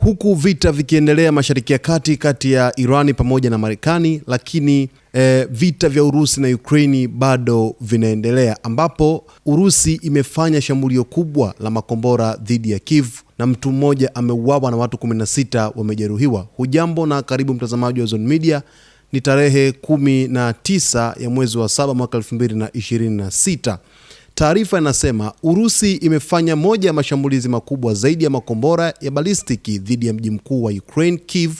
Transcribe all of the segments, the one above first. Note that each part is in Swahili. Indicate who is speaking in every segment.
Speaker 1: Huku vita vikiendelea Mashariki ya Kati kati ya Irani pamoja na Marekani, lakini vita vya Urusi na Ukraini bado vinaendelea, ambapo Urusi imefanya shambulio kubwa la makombora dhidi ya Kiev na mtu mmoja ameuawa na watu 16 wamejeruhiwa. Hujambo na karibu mtazamaji wa Zone Media. Ni tarehe 19 ya mwezi wa 7 mwaka 2026. Taarifa inasema Urusi imefanya moja ya mashambulizi makubwa zaidi ya makombora ya balistiki dhidi ya mji mkuu wa Ukraine, Kiev,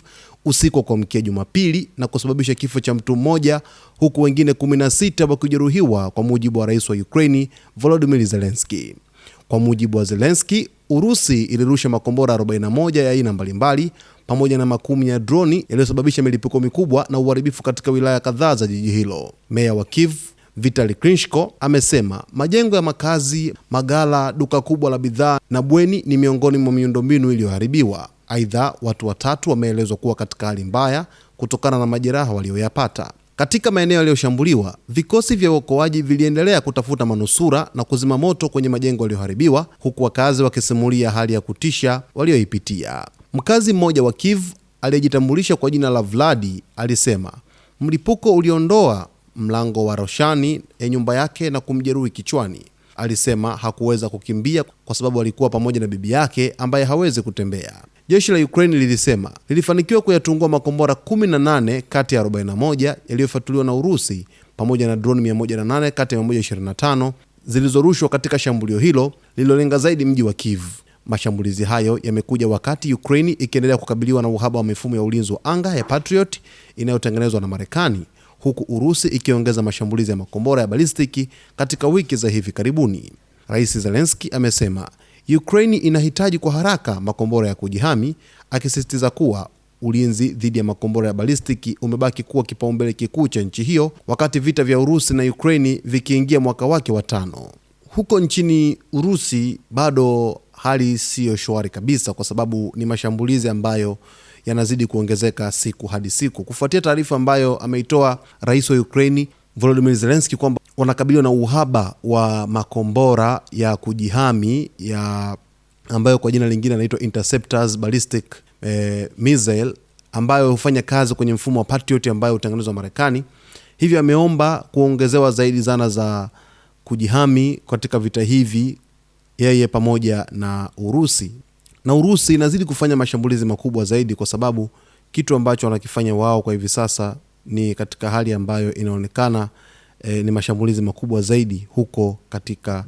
Speaker 1: usiku wa kuamkia Jumapili na kusababisha kifo cha mtu mmoja huku wengine 16 wakijeruhiwa, kwa mujibu wa rais wa Ukraine Volodymyr Zelensky. Kwa mujibu wa Zelensky, Urusi ilirusha makombora 41 ya aina mbalimbali pamoja na makumi ya droni yaliyosababisha milipuko mikubwa na uharibifu katika wilaya kadhaa za jiji hilo. Meya wa Kiev Vitali Klitschko amesema majengo ya makazi, magala, duka kubwa la bidhaa na bweni ni miongoni mwa miundombinu iliyoharibiwa. Aidha, watu watatu wameelezwa kuwa katika hali mbaya kutokana na majeraha walioyapata. Katika maeneo yaliyoshambuliwa, vikosi vya uokoaji viliendelea kutafuta manusura na kuzima moto kwenye majengo yaliyoharibiwa, huku wakazi wakisimulia hali ya kutisha walioipitia. Mkazi mmoja wa Kiev aliyejitambulisha kwa jina la Vladi alisema mlipuko uliondoa mlango wa roshani ya nyumba yake na kumjeruhi kichwani. Alisema hakuweza kukimbia kwa sababu alikuwa pamoja na bibi yake ambaye hawezi kutembea. Jeshi la Ukraine lilisema lilifanikiwa kuyatungua makombora 18 kati ya 41 yaliyofatuliwa na Urusi pamoja na drone 108 kati ya 125 zilizorushwa katika shambulio hilo lililolenga zaidi mji wa Kiev. Mashambulizi hayo yamekuja wakati Ukraine ikiendelea kukabiliwa na uhaba wa mifumo ya ulinzi wa anga ya Patriot inayotengenezwa na Marekani, huku Urusi ikiongeza mashambulizi ya makombora ya balistiki katika wiki za hivi karibuni. Rais Zelensky amesema Ukraine inahitaji kwa haraka makombora ya kujihami, akisisitiza kuwa ulinzi dhidi ya makombora ya balistiki umebaki kuwa kipaumbele kikuu cha nchi hiyo wakati vita vya Urusi na Ukraine vikiingia mwaka wake wa 5. Huko nchini Urusi bado hali siyo shwari kabisa, kwa sababu ni mashambulizi ambayo yanazidi kuongezeka siku hadi siku, kufuatia taarifa ambayo ameitoa rais wa Ukraine Volodymyr Zelensky kwamba wanakabiliwa na uhaba wa makombora ya kujihami ya ambayo kwa jina lingine inaitwa interceptors ballistic missile, ambayo hufanya kazi kwenye mfumo wa Patriot ambayo hutengenezwa Marekani. Hivyo ameomba kuongezewa zaidi zana za kujihami katika vita hivi, yeye pamoja na Urusi. Na Urusi inazidi kufanya mashambulizi makubwa zaidi, kwa sababu kitu ambacho wanakifanya wao kwa hivi sasa ni katika hali ambayo inaonekana ni mashambulizi makubwa zaidi huko katika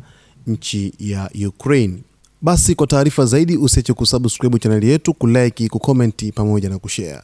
Speaker 1: nchi ya Ukraine. Basi kwa taarifa zaidi usiache kusubscribe channel yetu, kulike, kucomment pamoja na kushare.